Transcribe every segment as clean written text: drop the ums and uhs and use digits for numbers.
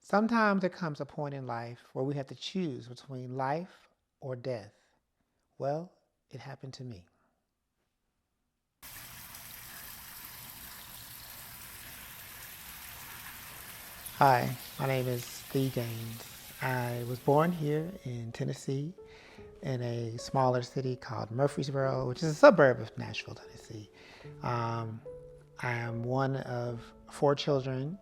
Sometimes there comes a point in life where we have to choose between life or death. Well, it happened to me. Hi, my name is Steve Gaines. I was born here in Tennessee in a smaller city called Murfreesboro, which is a suburb of Nashville, Tennessee. Um, I am one of four children.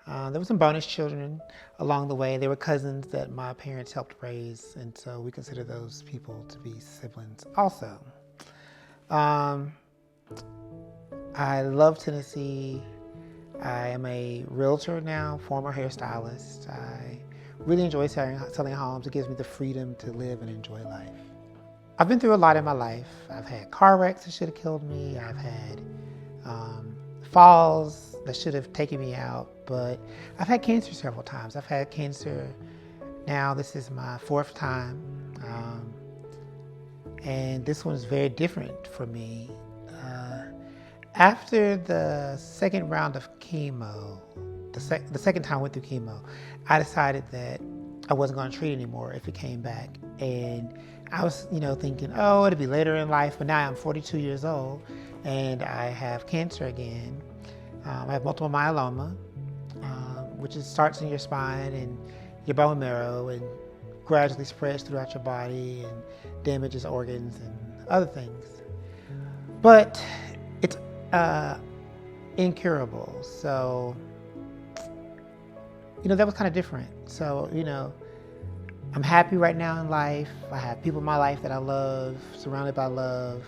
There were some bonus children along the way. They were cousins that my parents helped raise, and so we consider those people to be siblings also. Um, I love Tennessee. I am a realtor now, former hairstylist. I really enjoy selling homes. It gives me the freedom to live and enjoy life. I've been through a lot in my life. I've had car wrecks that should have killed me. I've had falls that should have taken me out, but I've had cancer several times. I've had cancer now. This is my fourth time. And this one is very different for me. After the second round of chemo, the second time I went through chemo, I decided that I wasn't going to treat anymore if it came back. And I was, thinking, oh, it'll be later in life. But now I'm 42 years old and I have cancer again. I have multiple myeloma, which starts in your spine and your bone marrow and gradually spreads throughout your body and damages organs and other things. But it's incurable. So, that was kind of different. So, I'm happy right now in life. I have people in my life that I love, surrounded by love.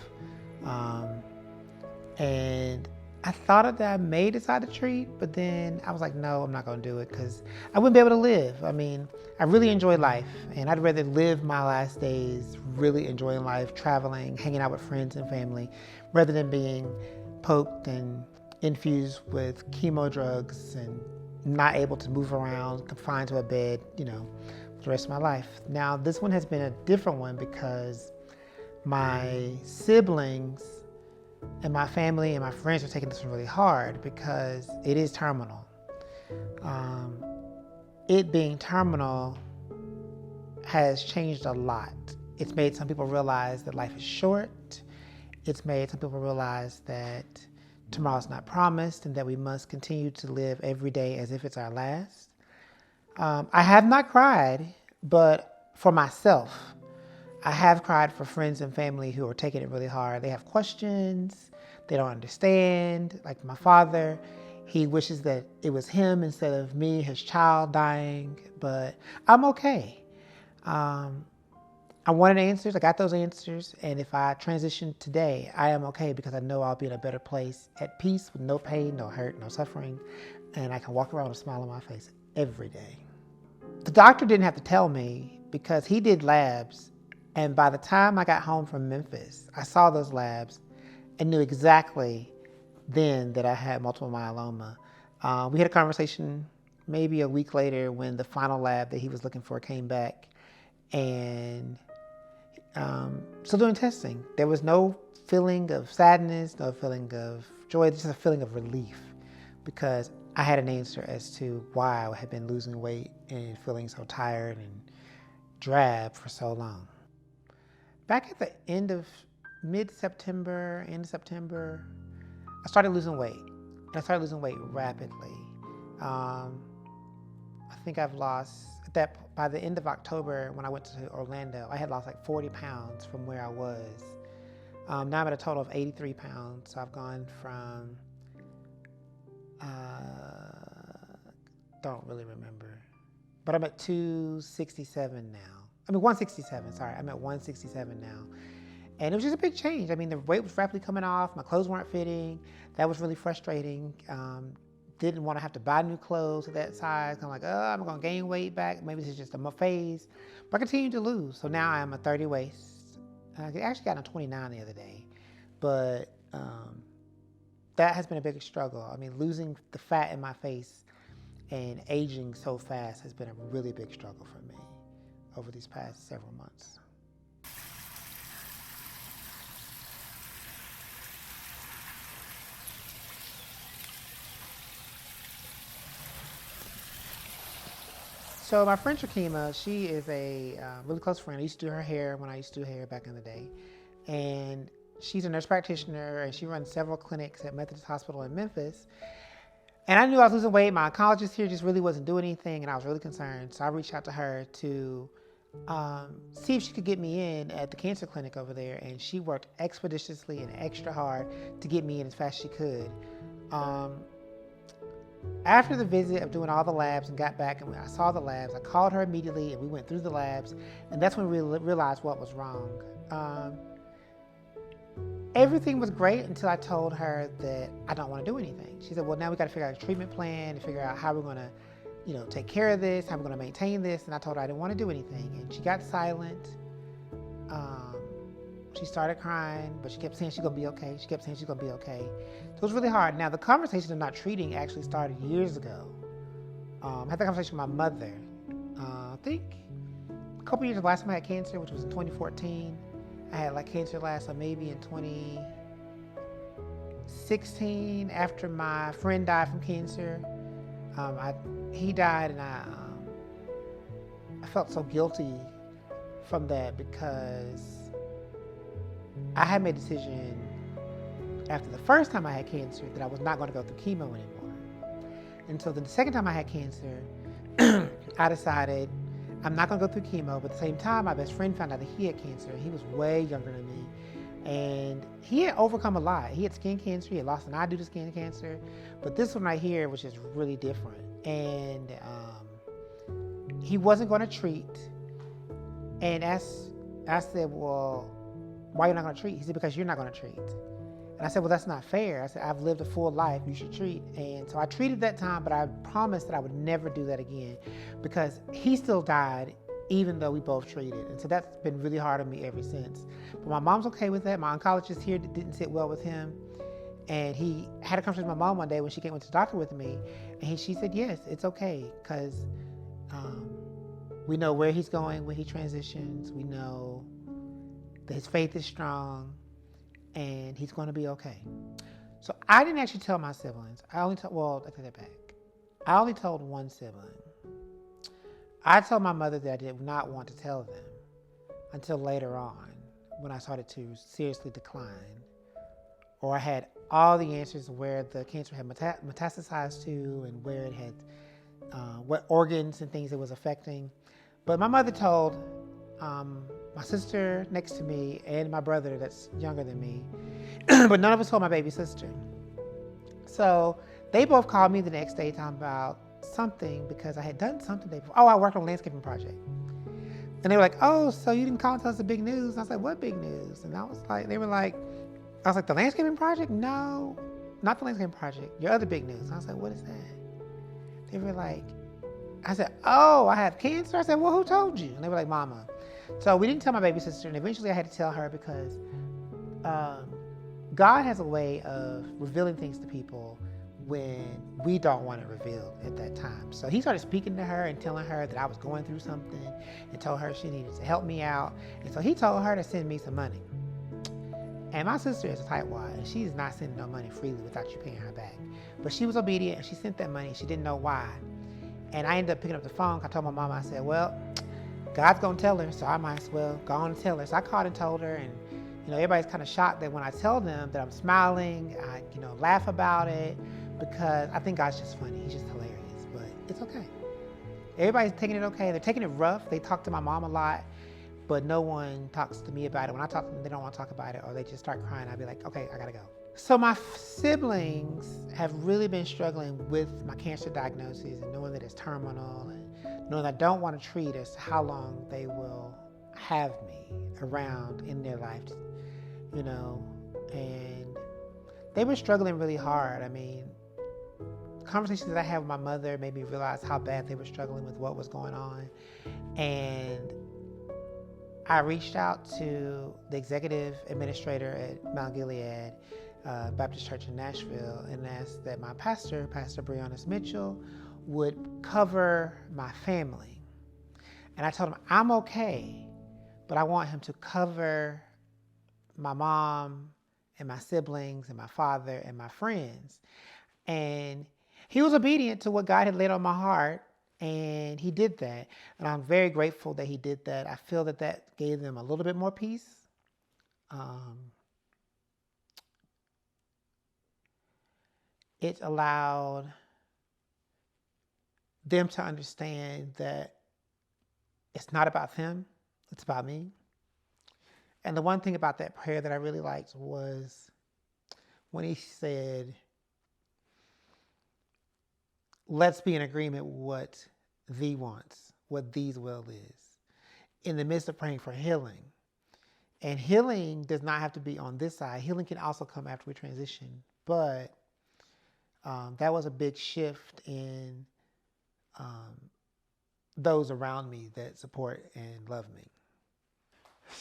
And I thought that I may decide to treat, but then I was like, no, I'm not going to do it because I wouldn't be able to live. I mean, I really enjoy life, and I'd rather live my last days really enjoying life, traveling, hanging out with friends and family, rather than being poked and infused with chemo drugs and not able to move around, confined to a bed, for the rest of my life. Now, this one has been a different one because my siblings and my family and my friends are taking this one really hard because it is terminal. It being terminal has changed a lot. It's made some people realize that life is short. It's made some people realize that tomorrow's not promised and that we must continue to live every day as if it's our last. I have not cried, but for myself, I have cried for friends and family who are taking it really hard. They have questions. They don't understand. Like my father, he wishes that it was him instead of me, his child dying, but I'm okay. I wanted answers. I got those answers. And if I transition today, I am okay because I know I'll be in a better place at peace with no pain, no hurt, no suffering. And I can walk around with a smile on my face every day. The doctor didn't have to tell me because he did labs. And by the time I got home from Memphis, I saw those labs and knew exactly then that I had multiple myeloma. We had a conversation maybe a week later when the final lab that he was looking for came back. And still doing testing. There was no feeling of sadness, no feeling of joy, just a feeling of relief because I had an answer as to why I had been losing weight and feeling so tired and drab for so long. Back at the end of end of September, I started losing weight. And I started losing weight rapidly. I think I've lost, by the end of October when I went to Orlando, I had lost like 40 pounds from where I was. Now I'm at a total of 83 pounds. So I've gone from, don't really remember, but I'm at 267 now. 167, sorry. I'm at 167 now. And it was just a big change. I mean, the weight was rapidly coming off. My clothes weren't fitting. That was really frustrating. Didn't want to have to buy new clothes at that size. I'm like, oh, I'm going to gain weight back. Maybe this is just a phase. But I continued to lose. So now I'm a 30 waist. I actually got a 29 the other day. But that has been a big struggle. I mean, losing the fat in my face and aging so fast has been a really big struggle for me over these past several months. So my friend Shakima, she is a really close friend. I used to do her hair when I used to do hair back in the day. And she's a nurse practitioner and she runs several clinics at Methodist Hospital in Memphis. And I knew I was losing weight. My oncologist here just really wasn't doing anything and I was really concerned. So I reached out to her to see if she could get me in at the cancer clinic over there. And she worked expeditiously and extra hard to get me in as fast as she could. After the visit of doing all the labs and got back and I saw the labs, I called her immediately and we went through the labs. And that's when we realized what was wrong. Everything was great until I told her that I don't want to do anything. She said, well, now we got to figure out a treatment plan and figure out how we're going to, take care of this, how we're going to maintain this. And I told her I didn't want to do anything. And she got silent. She started crying, but she kept saying she's going to be okay. She kept saying she's going to be okay. So it was really hard. Now, the conversation of not treating actually started years ago. I had that conversation with my mother. I think a couple years, the last time I had cancer, which was in 2014. I had cancer last, so maybe in 2016, after my friend died from cancer. He died, and I felt so guilty from that because I had made a decision after the first time I had cancer that I was not going to go through chemo anymore. And so the second time I had cancer, I decided I'm not going to go through chemo, but at the same time, my best friend found out that he had cancer. He was way younger than me. And he had overcome a lot. He had skin cancer. He had lost an eye due to skin cancer. But this one right here was just really different. And he wasn't going to treat. And I said, well, why are you not going to treat? He said, because you're not going to treat. And I said, well, that's not fair. I said, I've lived a full life. You should treat. And so I treated that time, but I promised that I would never do that again because he still died even though we both treated. And so that's been really hard on me ever since. But my mom's okay with that. My oncologist here didn't sit well with him. And he had a conversation with my mom one day when she went to the doctor with me. And she said, yes, it's okay because we know where he's going when he transitions. We know that his faith is strong. And he's going to be okay. So I didn't actually tell my siblings. I take that back. I only told one sibling. I told my mother that I did not want to tell them until later on when I started to seriously decline. Or I had all the answers where the cancer had metastasized to and where it had, what organs and things it was affecting. But my mother told my sister next to me and my brother that's younger than me, but none of us told my baby sister. So they both called me the next day talking about something because I had done something day before. Oh, I worked on a landscaping project. And they were like, oh, so you didn't call and tell us the big news? And I was like, what big news? And I was like, the landscaping project? No, not the landscaping project, your other big news. And I was like, what is that? They were like, I said, oh, I have cancer? I said, well, who told you? And they were like, Mama. So we didn't tell my baby sister, and eventually I had to tell her because God has a way of revealing things to people when we don't want it revealed at that time. So he started speaking to her and telling her that I was going through something and told her she needed to help me out. And so he told her to send me some money. And my sister is a tightwad, and she's not sending no money freely without you paying her back. But she was obedient, and she sent that money. She didn't know why. And I ended up picking up the phone. I told my mama, I said, well, God's going to tell her, so I might as well go on and tell her. So I called and told her, and everybody's kind of shocked that when I tell them that I'm smiling, I laugh about it because I think God's just funny. He's just hilarious, but it's okay. Everybody's taking it okay. They're taking it rough. They talk to my mom a lot, but no one talks to me about it. When I talk to them, they don't want to talk about it, or they just start crying. I'll be like, okay, I got to go. So my siblings have really been struggling with my cancer diagnosis and knowing that it's terminal and knowing I don't want to treat as to how long they will have me around in their life, and they were struggling really hard. I mean, conversations that I had with my mother made me realize how bad they were struggling with what was going on. And I reached out to the executive administrator at Mount Gilead Baptist Church in Nashville and asked that my pastor, Pastor Breonna Mitchell, would cover my family. And I told him, I'm okay, but I want him to cover my mom and my siblings and my father and my friends. And he was obedient to what God had laid on my heart. And he did that. And I'm very grateful that he did that. I feel that that gave them a little bit more peace. It allowed them to understand that it's not about them, it's about me. And the one thing about that prayer that I really liked was when he said, let's be in agreement with what thee wants, what thee's will is, in the midst of praying for healing. And healing does not have to be on this side. Healing can also come after we transition. But that was a big shift in those around me that support and love me.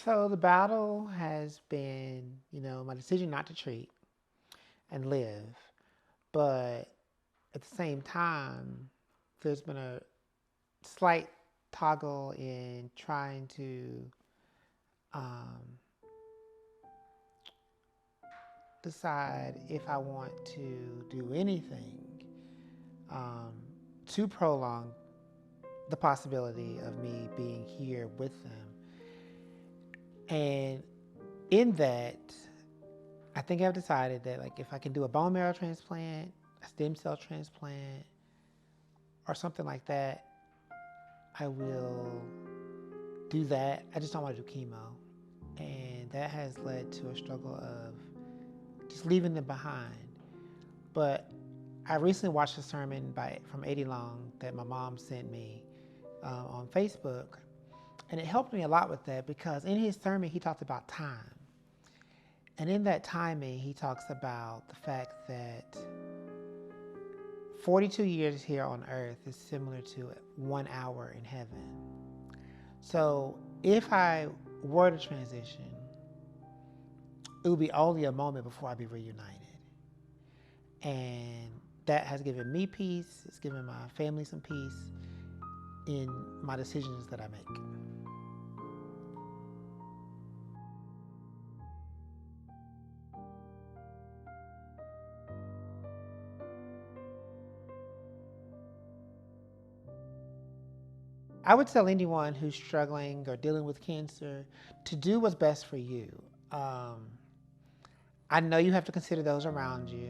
So the battle has been, my decision not to treat and live. But at the same time, there's been a slight toggle in trying to decide if I want to do anything to prolong the possibility of me being here with them. And in that, I think I've decided that if I can do a bone marrow transplant, a stem cell transplant, or something like that, I will do that. I just don't want to do chemo. And that has led to a struggle of just leaving them behind. But I recently watched a sermon from Eddie Long that my mom sent me on Facebook. And it helped me a lot with that because in his sermon, he talked about time. And in that timing, he talks about the fact that 42 years here on earth is similar to 1 hour in heaven. So if I were to transition, it would be only a moment before I'd be reunited. And that has given me peace. It's given my family some peace in my decisions that I make. I would tell anyone who's struggling or dealing with cancer to do what's best for you. I know you have to consider those around you,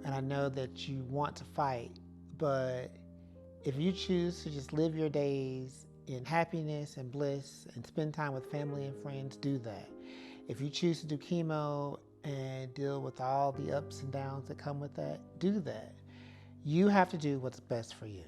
and I know that you want to fight, but if you choose to just live your days in happiness and bliss and spend time with family and friends, do that. If you choose to do chemo and deal with all the ups and downs that come with that, do that. You have to do what's best for you.